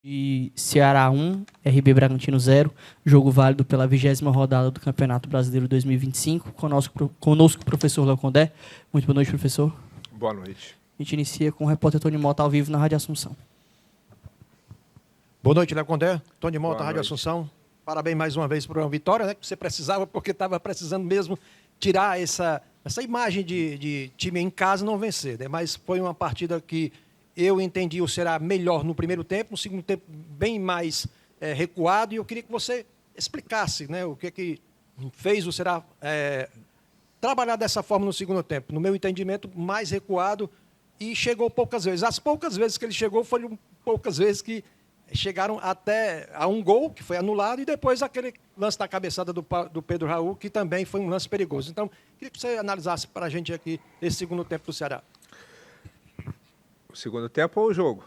de Ceará 1, RB Bragantino 0, jogo válido pela 20ª rodada do Campeonato Brasileiro 2025. Conosco o professor Léo Condé. Muito boa noite, professor. Boa noite. A gente inicia com o repórter Tony Mota ao vivo na Rádio Assunção. Boa noite, Léo Condé. Tony Mota, Boa Rádio noite. Assunção. Parabéns mais uma vez por uma vitória, né? Que você precisava, porque estava precisando mesmo tirar essa imagem de time em casa e não vencer, né? Mas foi uma partida que eu entendi o Ceará melhor no primeiro tempo, no segundo tempo bem mais recuado, e eu queria que você explicasse, né, o que fez o Ceará trabalhar dessa forma no segundo tempo. No meu entendimento, mais recuado, e chegou poucas vezes. As poucas vezes que ele chegou foram poucas vezes que chegaram até a um gol, que foi anulado, e depois aquele lance da cabeçada do Pedro Raul, que também foi um lance perigoso. Então, queria que você analisasse para a gente aqui esse segundo tempo do Ceará. O segundo tempo ou o jogo?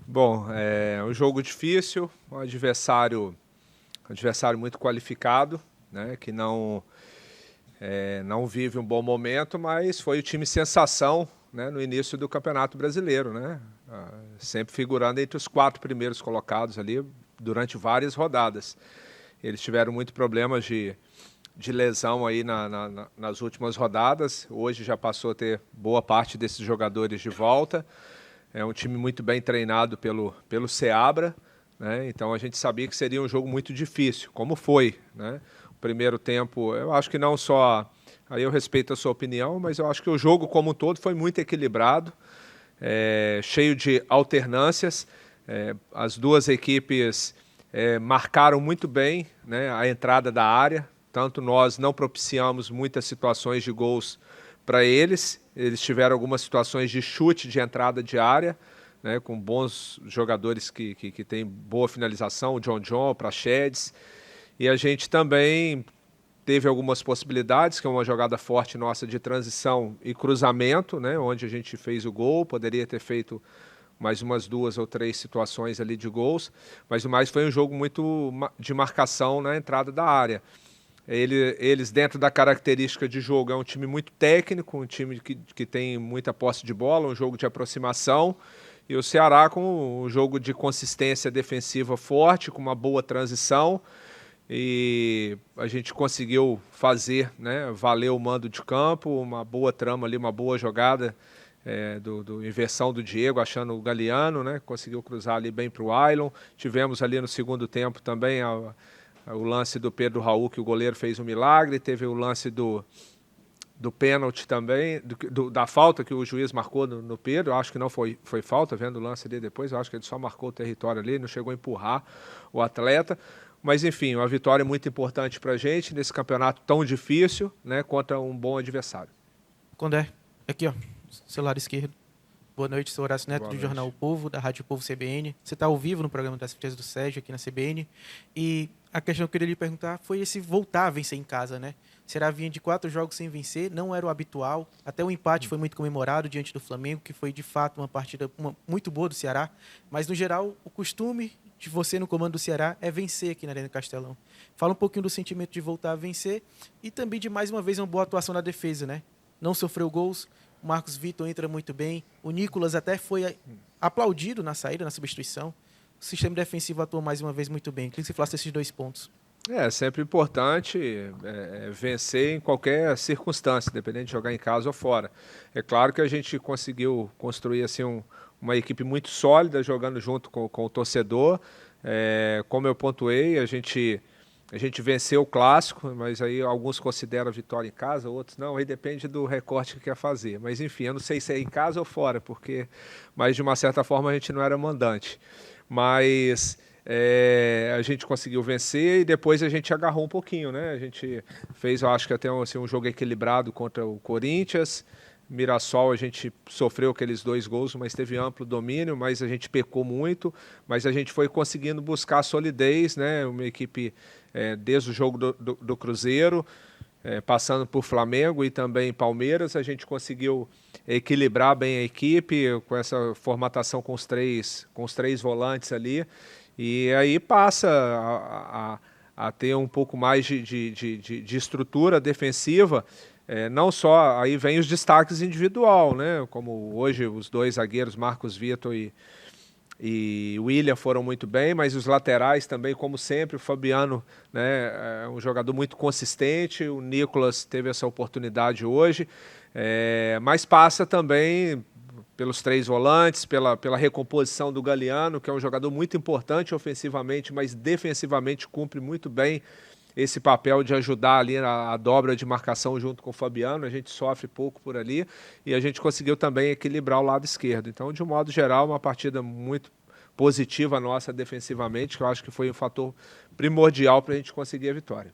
Bom, é um jogo difícil, um adversário muito qualificado, né, que não vive um bom momento, mas foi o time sensação, né, no início do Campeonato Brasileiro, né, sempre figurando entre os 4 primeiros colocados ali durante várias rodadas. Eles tiveram muito problemas de lesão aí nas últimas rodadas. Hoje já passou a ter boa parte desses jogadores de volta. É um time muito bem treinado pelo Seabra, né? Então a gente sabia que seria um jogo muito difícil, como foi, né? O primeiro tempo, eu acho que não só... Aí eu respeito a sua opinião, mas eu acho que o jogo como um todo foi muito equilibrado, cheio de alternâncias. As duas equipes marcaram muito bem, né, a entrada da área. Tanto nós não propiciamos muitas situações de gols para eles. Eles tiveram algumas situações de chute de entrada de área, né, com bons jogadores que têm boa finalização, o John, o Praxedes. E a gente também teve algumas possibilidades, que é uma jogada forte nossa de transição e cruzamento, né, onde a gente fez o gol, poderia ter feito mais umas 2 ou 3 situações ali de gols, mas o mais foi um jogo muito de marcação na entrada da área. Eles, dentro da característica de jogo, é um time muito técnico, um time que tem muita posse de bola, um jogo de aproximação, e o Ceará com um jogo de consistência defensiva forte, com uma boa transição, e a gente conseguiu fazer, né, valer o mando de campo, uma boa trama ali, uma boa jogada do inversão do Diego, achando o Galeano, né, conseguiu cruzar ali bem para o Ailon. Tivemos ali no segundo tempo também o lance do Pedro Raul, que o goleiro fez um milagre. Teve o lance do pênalti também, da falta que o juiz marcou no Pedro. Eu acho que não foi falta, vendo o lance ali depois. Eu acho que ele só marcou o território ali, não chegou a empurrar o atleta. Mas, enfim, uma vitória muito importante para a gente nesse campeonato tão difícil, né, contra um bom adversário. Condé, aqui, ó, celular esquerdo. Boa noite, sou Horácio Neto, do Jornal O Povo, da Rádio Povo CBN. Você está ao vivo no programa das Frias do Sérgio, aqui na CBN. E a questão que eu queria lhe perguntar foi esse voltar a vencer em casa, né? O Ceará vinha de 4 jogos sem vencer, não era o habitual. Até o empate foi muito comemorado diante do Flamengo, que foi, de fato, uma partida muito boa do Ceará. Mas, no geral, o costume de você no comando do Ceará é vencer aqui na Arena Castelão. Fala um pouquinho do sentimento de voltar a vencer e também de, mais uma vez, uma boa atuação na defesa, né? Não sofreu gols. O Marcos Vitor entra muito bem. O Nicolas até foi aplaudido na saída, na substituição. O sistema defensivo atuou mais uma vez muito bem. Queria que você falasse esses 2 pontos. É sempre importante vencer em qualquer circunstância, independente de jogar em casa ou fora. É claro que a gente conseguiu construir assim, uma equipe muito sólida, jogando junto com o torcedor. Como eu pontuei, a gente venceu o clássico, mas aí alguns consideram a vitória em casa, outros não, aí depende do recorte que quer fazer. Mas enfim, eu não sei se é em casa ou fora, mas de uma certa forma a gente não era mandante. Mas a gente conseguiu vencer e depois a gente agarrou um pouquinho, né? A gente fez, eu acho que até um jogo equilibrado contra o Corinthians. Mirassol, a gente sofreu aqueles 2 gols, mas teve amplo domínio, mas a gente pecou muito, mas a gente foi conseguindo buscar solidez, né? Uma equipe, desde o jogo do Cruzeiro, passando por Flamengo e também Palmeiras, a gente conseguiu equilibrar bem a equipe com essa formatação com os três volantes ali, e aí passa a ter um pouco mais de estrutura defensiva, não só, aí vem os destaques individual, né? Como hoje os dois zagueiros, Marcos Vitor e William foram muito bem, mas os laterais também, como sempre, o Fabiano, né, é um jogador muito consistente, o Nicolas teve essa oportunidade hoje, mas passa também pelos 3 volantes, pela recomposição do Galeano, que é um jogador muito importante ofensivamente, mas defensivamente cumpre muito bem esse papel de ajudar ali a dobra de marcação junto com o Fabiano. A gente sofre pouco por ali e a gente conseguiu também equilibrar o lado esquerdo. Então, de um modo geral, uma partida muito positiva nossa defensivamente, que eu acho que foi um fator primordial para a gente conseguir a vitória.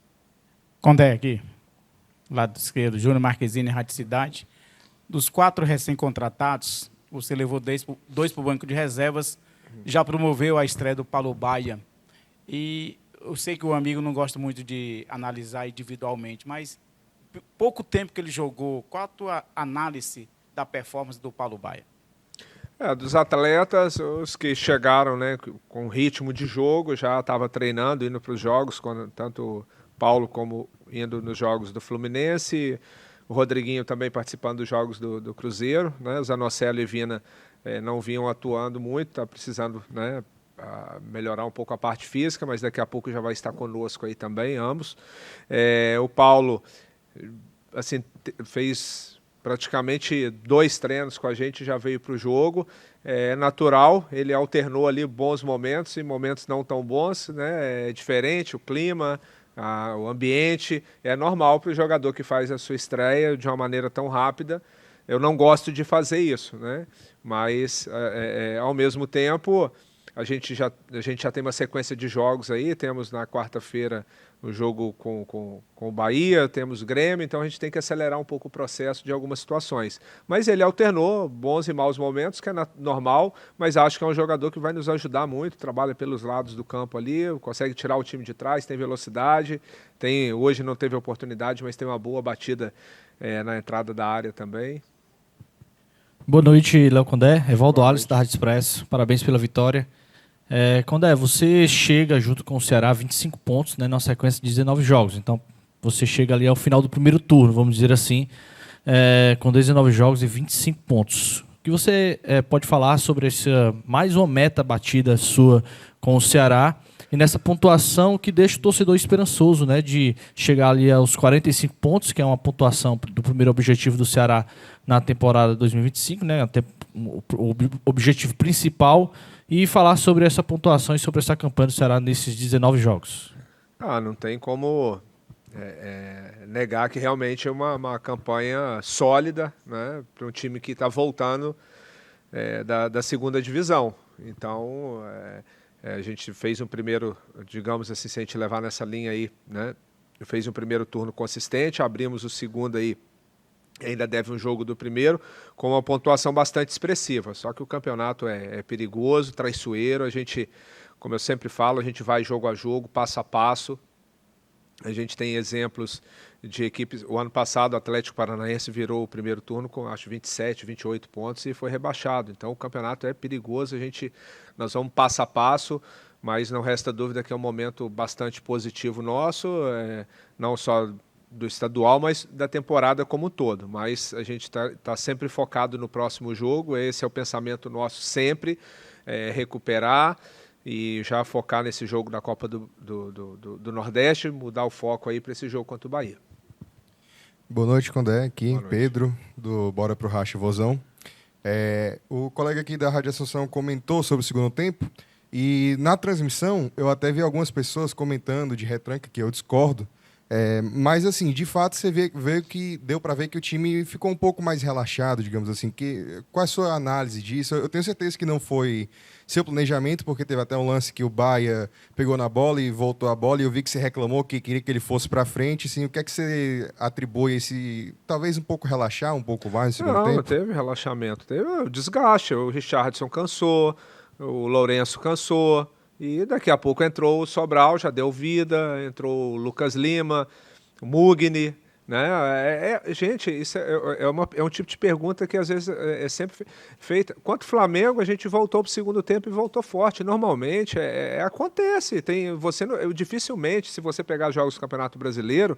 Condé aqui, lado esquerdo, Júnior Marquezine, Rádio Cidade. Dos 4 recém-contratados, você levou 2 para o banco de reservas, já promoveu a estreia do Paulo Baia. E eu sei que o amigo não gosta muito de analisar individualmente, mas pouco tempo que ele jogou, qual a tua análise da performance do Paulo Baia? Dos atletas, os que chegaram, né, com ritmo de jogo, já estava treinando, indo para os jogos, tanto Paulo como indo nos jogos do Fluminense, o Rodriguinho também participando dos jogos do Cruzeiro, né, o Zanocelo e Vina não vinham atuando muito, está precisando, né, melhorar um pouco a parte física, mas daqui a pouco já vai estar conosco aí também, ambos. O Paulo, assim, fez praticamente 2 treinos com a gente, já veio para o jogo. É natural, ele alternou ali bons momentos e momentos não tão bons, né? É diferente o clima, o ambiente. É normal para o jogador que faz a sua estreia de uma maneira tão rápida. Eu não gosto de fazer isso, né? Mas, ao mesmo tempo, a gente já tem uma sequência de jogos aí. Temos na quarta-feira o jogo com o Bahia, temos o Grêmio, então a gente tem que acelerar um pouco o processo de algumas situações. Mas ele alternou bons e maus momentos, que é normal, mas acho que é um jogador que vai nos ajudar muito, trabalha pelos lados do campo ali, consegue tirar o time de trás, tem velocidade, hoje não teve oportunidade, mas tem uma boa batida na entrada da área também. Boa noite, Léo Condé, Evaldo Alisson da Rádio Expresso, parabéns pela vitória. Condé, você chega junto com o Ceará a 25 pontos, né, na sequência de 19 jogos. Então, você chega ali ao final do primeiro turno, vamos dizer assim, com 19 jogos e 25 pontos. O que você pode falar sobre mais uma meta batida sua com o Ceará e nessa pontuação que deixa o torcedor esperançoso, né, de chegar ali aos 45 pontos, que é uma pontuação do primeiro objetivo do Ceará na temporada 2025, né, o objetivo principal, e falar sobre essa pontuação e sobre essa campanha do Ceará nesses 19 jogos. Não tem como negar que realmente é uma campanha sólida, né, para um time que está voltando da segunda divisão. Então, a gente fez um primeiro, digamos assim, se a gente levar nessa linha aí, né, fez um primeiro turno consistente, abrimos o segundo aí, ainda deve um jogo do primeiro, com uma pontuação bastante expressiva. Só que o campeonato é perigoso, traiçoeiro. A gente, como eu sempre falo, a gente vai jogo a jogo, passo a passo. A gente tem exemplos de equipes. O ano passado, o Atlético Paranaense virou o primeiro turno com, acho, 27, 28 pontos e foi rebaixado. Então, o campeonato é perigoso. Nós vamos passo a passo, mas não resta dúvida que é um momento bastante positivo nosso, não só do estadual, mas da temporada como um todo. Mas a gente tá sempre focado no próximo jogo, esse é o pensamento nosso sempre, recuperar e já focar nesse jogo da Copa do Nordeste, mudar o foco aí para esse jogo contra o Bahia. Boa noite, Condé, aqui, Pedro, do Bora Pro Racha Vozão. O colega aqui da Rádio Assunção comentou sobre o segundo tempo, e na transmissão eu até vi algumas pessoas comentando de retranca, que eu discordo. Mas, assim, de fato, você vê que deu para ver que o time ficou um pouco mais relaxado, digamos assim. Qual é a sua análise disso? Eu tenho certeza que não foi seu planejamento, porque teve até um lance que o Baia pegou na bola e voltou a bola, e eu vi que você reclamou que queria que ele fosse para frente. Assim, o que é que você atribui esse, talvez um pouco relaxar, um pouco mais no segundo tempo? Não, teve relaxamento, teve o desgaste. O Richardson cansou, o Lourenço cansou. E daqui a pouco entrou o Sobral, já deu vida, entrou o Lucas Lima, o Mugni, né? Gente, isso é um tipo de pergunta que às vezes é sempre feita. Quanto o Flamengo, a gente voltou para o segundo tempo e voltou forte. Normalmente, acontece. Dificilmente, se você pegar jogos do Campeonato Brasileiro,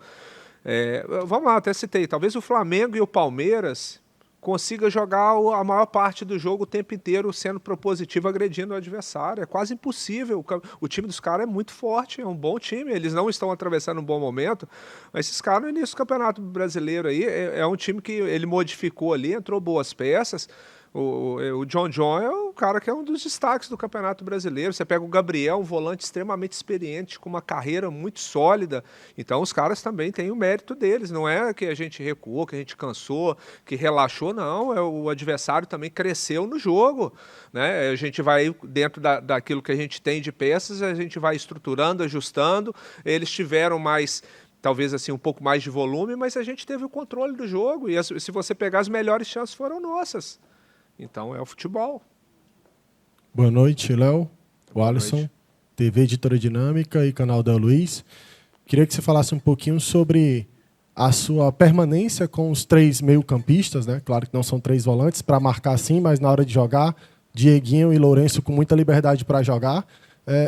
Vamos lá, até citei, talvez o Flamengo e o Palmeiras consiga jogar a maior parte do jogo o tempo inteiro sendo propositivo, agredindo o adversário. É quase impossível. O time dos caras é muito forte, é um bom time. Eles não estão atravessando um bom momento, mas esses caras no início do Campeonato Brasileiro aí é um time que ele modificou ali, entrou boas peças. O John é o cara que é um dos destaques do Campeonato Brasileiro. Você pega o Gabriel, um volante extremamente experiente, com uma carreira muito sólida. Então, os caras também têm o mérito deles. Não é que a gente recuou, que a gente cansou, que relaxou, não. O adversário também cresceu no jogo, né? A gente vai, dentro daquilo que a gente tem de peças, a gente vai estruturando, ajustando. Eles tiveram mais... talvez assim um pouco mais de volume, mas a gente teve o controle do jogo. E se você pegar, as melhores chances foram nossas. Então é o futebol. Boa noite, Léo, o Alisson, TV Editora Dinâmica e canal da Luiz. Queria que você falasse um pouquinho sobre a sua permanência com os 3 meio-campistas, né? Claro que não são 3 volantes para marcar sim, mas na hora de jogar, Dieguinho e Lourenço com muita liberdade para jogar.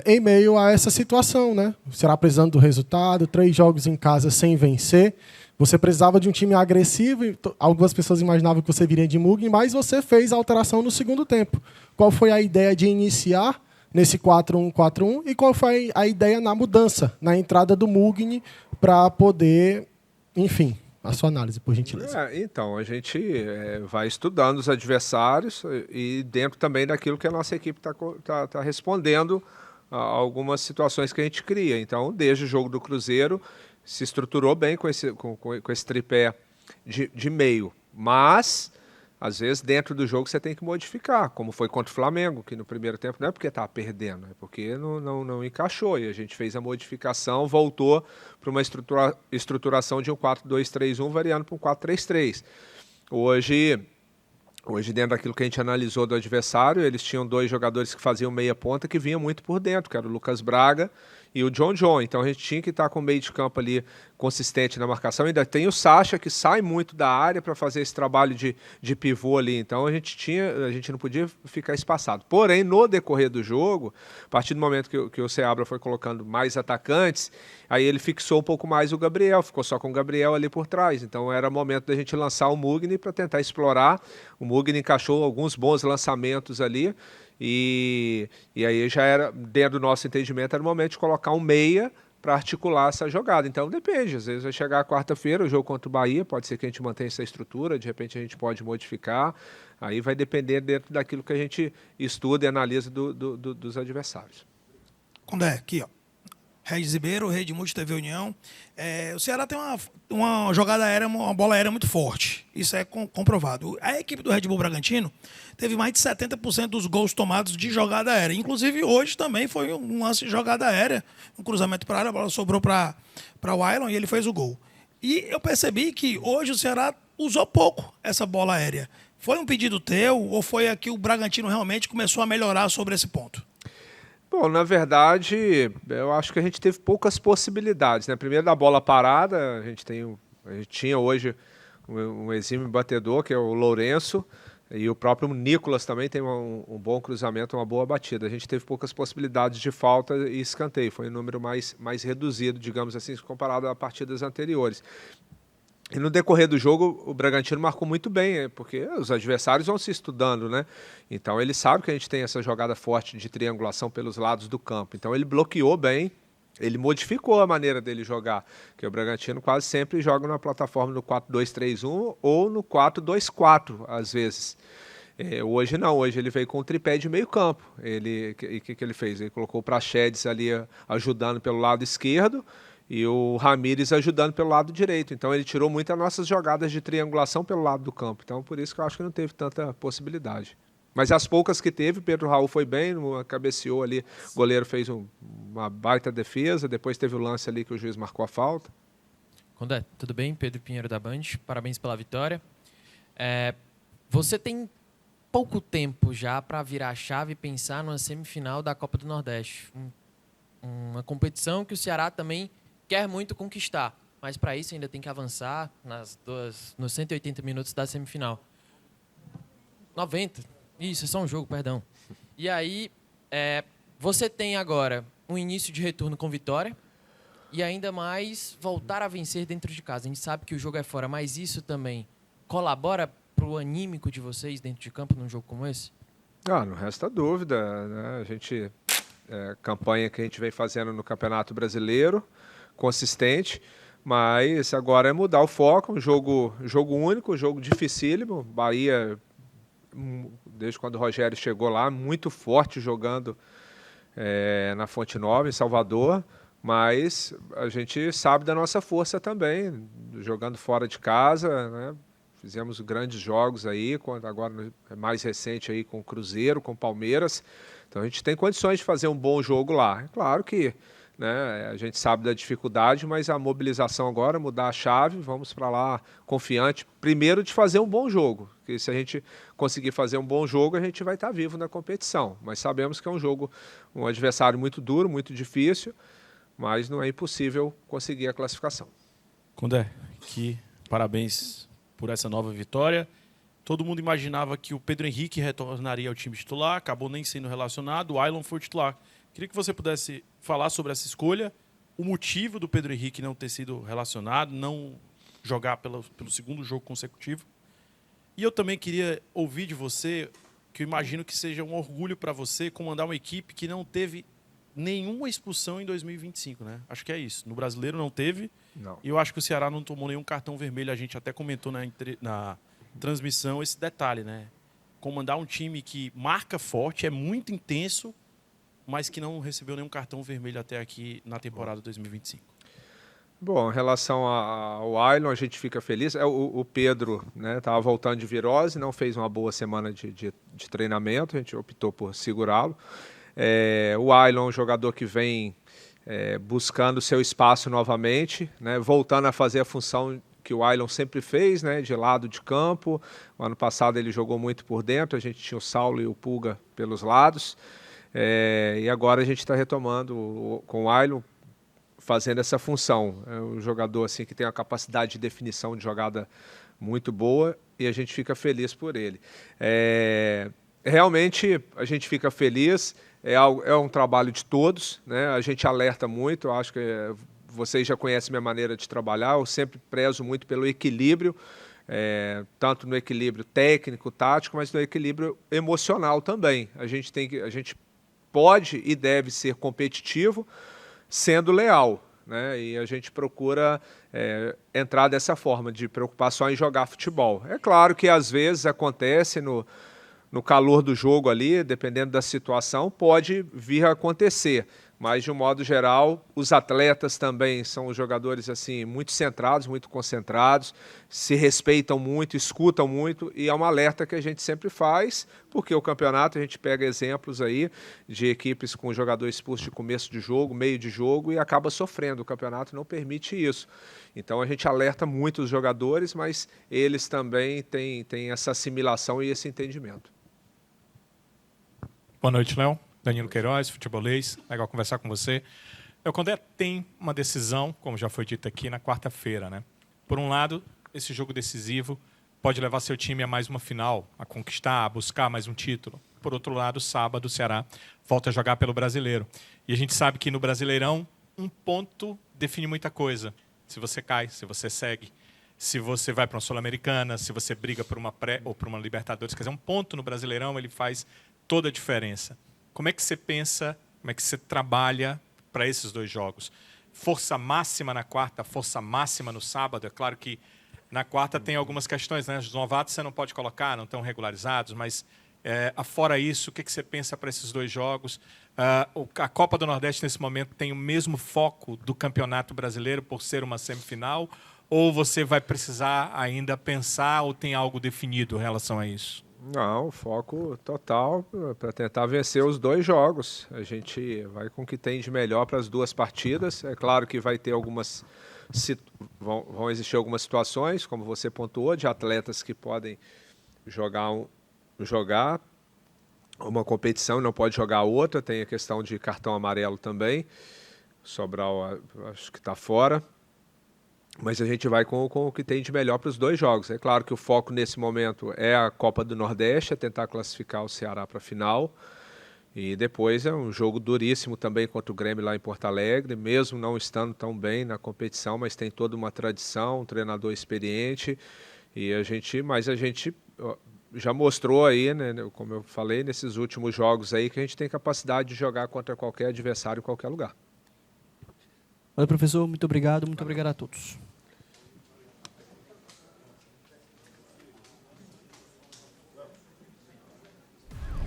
Em meio a essa situação, né? Será precisando do resultado, 3 jogos em casa sem vencer. Você precisava de um time agressivo, e algumas pessoas imaginavam que você viria de Mugni, mas você fez a alteração no segundo tempo. Qual foi a ideia de iniciar nesse 4-1-4-1 e qual foi a ideia na mudança, na entrada do Mugni para poder, enfim, a sua análise, por gentileza. Então, a gente vai estudando os adversários e dentro também daquilo que a nossa equipe está respondendo a algumas situações que a gente cria. Então, desde o jogo do Cruzeiro, se estruturou bem com esse tripé de meio, mas às vezes dentro do jogo você tem que modificar, como foi contra o Flamengo, que no primeiro tempo não é porque estava perdendo, é porque não encaixou, e a gente fez a modificação, voltou para uma estruturação de um 4-2-3-1 variando para um 4-3-3. Hoje, dentro daquilo que a gente analisou do adversário, eles tinham 2 jogadores que faziam meia ponta que vinham muito por dentro, que era o Lucas Braga e o John. Então a gente tinha que estar com o meio de campo ali consistente na marcação. Ainda tem o Sacha, que sai muito da área para fazer esse trabalho de pivô ali. Então a gente não podia ficar espaçado. Porém, no decorrer do jogo, a partir do momento que o Seabra foi colocando mais atacantes, aí ele fixou um pouco mais o Gabriel, ficou só com o Gabriel ali por trás. Então era momento da gente lançar o Mugni para tentar explorar. O Mugni encaixou alguns bons lançamentos ali. E aí já era, dentro do nosso entendimento, era o momento de colocar um meia para articular essa jogada. Então depende, às vezes vai chegar a quarta-feira, o jogo contra o Bahia, pode ser que a gente mantenha essa estrutura, de repente a gente pode modificar, aí vai depender dentro daquilo que a gente estuda e analisa dos adversários. Condé, aqui, ó. Regis Ribeiro, Rede Multi TV União. O Ceará tem uma jogada aérea, uma bola aérea muito forte. Isso é comprovado. A equipe do Red Bull Bragantino teve mais de 70% dos gols tomados de jogada aérea. Inclusive, hoje também foi um lance de jogada aérea, um cruzamento para a área, a bola sobrou para o Ailon e ele fez o gol. E eu percebi que hoje o Ceará usou pouco essa bola aérea. Foi um pedido teu ou foi aqui o Bragantino realmente começou a melhorar sobre esse ponto? Bom, na verdade, eu acho que a gente teve poucas possibilidades, né? Primeiro, da bola parada, a gente tinha hoje um exímio batedor, que é o Lourenço, e o próprio Nicolas também tem um bom cruzamento, uma boa batida. A gente teve poucas possibilidades de falta e escanteio, foi um número mais reduzido, digamos assim, comparado a partidas anteriores. E no decorrer do jogo, o Bragantino marcou muito bem, porque os adversários vão se estudando, né? Então ele sabe que a gente tem essa jogada forte de triangulação pelos lados do campo. Então ele bloqueou bem, ele modificou a maneira dele jogar, que o Bragantino quase sempre joga na plataforma no 4-2-3-1 ou no 4-2-4, às vezes. Hoje não, hoje ele veio com o tripé de meio campo. O que ele fez? Ele colocou o Praxedes ali ajudando pelo lado esquerdo, e o Ramírez ajudando pelo lado direito. Então ele tirou muitas nossas jogadas de triangulação pelo lado do campo. Então por isso que eu acho que não teve tanta possibilidade. Mas as poucas que teve, Pedro Raul foi bem, cabeceou ali, o goleiro fez uma baita defesa, depois teve o lance ali que o juiz marcou a falta. Condé, tudo bem? Pedro Pinheiro da Band, parabéns pela vitória. Você tem pouco tempo já para virar a chave e pensar numa semifinal da Copa do Nordeste. Uma competição que o Ceará também quer muito conquistar, mas para isso ainda tem que avançar nos 180 minutos da semifinal. 90, isso, é só um jogo, perdão. E aí, você tem agora um início de retorno com vitória, e ainda mais voltar a vencer dentro de casa. A gente sabe que o jogo é fora, mas isso também colabora para o anímico de vocês dentro de campo num jogo como esse? Não resta dúvida, né? A gente, campanha que a gente vem fazendo no Campeonato Brasileiro, consistente, mas agora é mudar o foco, um jogo único, um jogo dificílimo. Bahia, desde quando o Rogério chegou lá, muito forte jogando na Fonte Nova, em Salvador, mas a gente sabe da nossa força também, jogando fora de casa, né? Fizemos grandes jogos aí, agora mais recente aí com o Cruzeiro, com o Palmeiras. Então a gente tem condições de fazer um bom jogo lá. É claro que, né, a gente sabe da dificuldade, mas a mobilização agora, mudar a chave, vamos para lá confiante, primeiro de fazer um bom jogo. Porque se a gente conseguir fazer um bom jogo, a gente vai estar vivo na competição. Mas sabemos que é um adversário muito duro, muito difícil, mas não é impossível conseguir a classificação. Condé, parabéns por essa nova vitória. Todo mundo imaginava que o Pedro Henrique retornaria ao time titular, acabou nem sendo relacionado, o Ailon foi titular. Queria que você pudesse falar sobre essa escolha, o motivo do Pedro Henrique não ter sido relacionado, não jogar pelo segundo jogo consecutivo. E eu também queria ouvir de você, que eu imagino que seja um orgulho para você comandar uma equipe que não teve nenhuma expulsão em 2025, né? Acho que é isso. No Brasileiro não teve. Não. E eu acho que o Ceará não tomou nenhum cartão vermelho. A gente até comentou na transmissão esse detalhe, né? Comandar um time que marca forte, é muito intenso, mas que não recebeu nenhum cartão vermelho até aqui na temporada 2025. Bom, em relação ao Ailon, a gente fica feliz. O Pedro, né, estava voltando de virose, não fez uma boa semana de treinamento, a gente optou por segurá-lo. O Ailon é um jogador que vem buscando seu espaço novamente, né, voltando a fazer a função que o Ailon sempre fez, né, de lado de campo. O ano passado ele jogou muito por dentro, a gente tinha o Saulo e o Pulga pelos lados. E agora a gente está retomando com o Ailon, fazendo essa função. É um jogador assim, que tem uma capacidade de definição de jogada muito boa e a gente fica feliz por ele. Realmente a gente fica feliz, é um trabalho de todos, né? A gente alerta muito, eu acho que vocês já conhecem minha maneira de trabalhar, eu sempre prezo muito pelo equilíbrio, tanto no equilíbrio técnico, tático, mas no equilíbrio emocional também. A gente pode e deve ser competitivo, sendo leal, né? E a gente procura entrar dessa forma, de preocupar só em jogar futebol. É claro que às vezes acontece no calor do jogo ali, dependendo da situação, pode vir a acontecer. Mas, de um modo geral, os atletas também são jogadores assim, muito centrados, muito concentrados, se respeitam muito, escutam muito, e é um alerta que a gente sempre faz, porque o campeonato, a gente pega exemplos aí de equipes com jogador expulso de começo de jogo, meio de jogo, e acaba sofrendo. O campeonato não permite isso. Então, a gente alerta muito os jogadores, mas eles também têm essa assimilação e esse entendimento. Boa noite, Léo. Danilo Queiroz, futebolês. Legal conversar com você. O Condé tem uma decisão, como já foi dito aqui, na quarta-feira, né? Por um lado, esse jogo decisivo pode levar seu time a mais uma final, a conquistar, a buscar mais um título. Por outro lado, sábado, o Ceará volta a jogar pelo Brasileiro. E a gente sabe que no Brasileirão, um ponto define muita coisa. Se você cai, se você segue, se você vai para uma Sul-Americana, se você briga por uma pré ou por uma Libertadores. Quer dizer, um ponto no Brasileirão, ele faz toda a diferença. Como é que você pensa, como é que você trabalha para esses dois jogos? Força máxima na quarta, força máxima no sábado. É claro que na quarta tem algumas questões, né? Os novatos você não pode colocar, não estão regularizados, mas afora isso, o que você pensa para esses dois jogos? A Copa do Nordeste, nesse momento, tem o mesmo foco do Campeonato Brasileiro por ser uma semifinal? Ou você vai precisar ainda pensar ou tem algo definido em relação a isso? Não, foco total para tentar vencer os dois jogos. A gente vai com o que tem de melhor para as duas partidas. É claro que vai ter vão existir algumas situações, como você pontuou, de atletas que podem jogar uma competição e não pode jogar outra. Tem a questão de cartão amarelo também. Sobral, acho que está fora. Mas a gente vai com o que tem de melhor para os dois jogos. É claro que o foco nesse momento é a Copa do Nordeste, é tentar classificar o Ceará para a final. E depois é um jogo duríssimo também contra o Grêmio lá em Porto Alegre, mesmo não estando tão bem na competição, mas tem toda uma tradição, um treinador experiente. Mas a gente já mostrou aí, né, como eu falei, nesses últimos jogos aí, que a gente tem capacidade de jogar contra qualquer adversário em qualquer lugar. Valeu, professor. Muito obrigado a todos.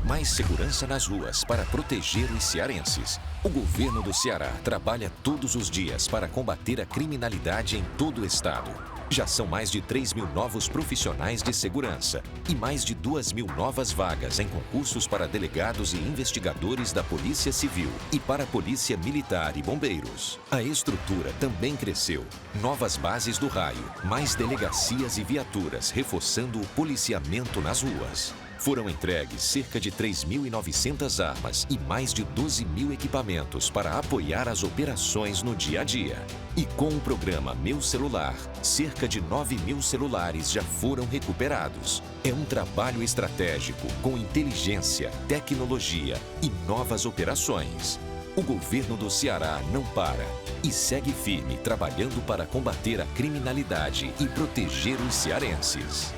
Mais segurança nas ruas para proteger os cearenses. O governo do Ceará trabalha todos os dias para combater a criminalidade em todo o estado. Já são mais de 3.000 novos profissionais de segurança e mais de 2.000 novas vagas em concursos para delegados e investigadores da Polícia Civil e para a Polícia Militar e Bombeiros. A estrutura também cresceu. Novas bases do raio, mais delegacias e viaturas reforçando o policiamento nas ruas. Foram entregues cerca de 3.900 armas e mais de 12.000 equipamentos para apoiar as operações no dia a dia. E com o programa Meu Celular, cerca de 9.000 celulares já foram recuperados. É um trabalho estratégico com inteligência, tecnologia e novas operações. O governo do Ceará não para e segue firme trabalhando para combater a criminalidade e proteger os cearenses.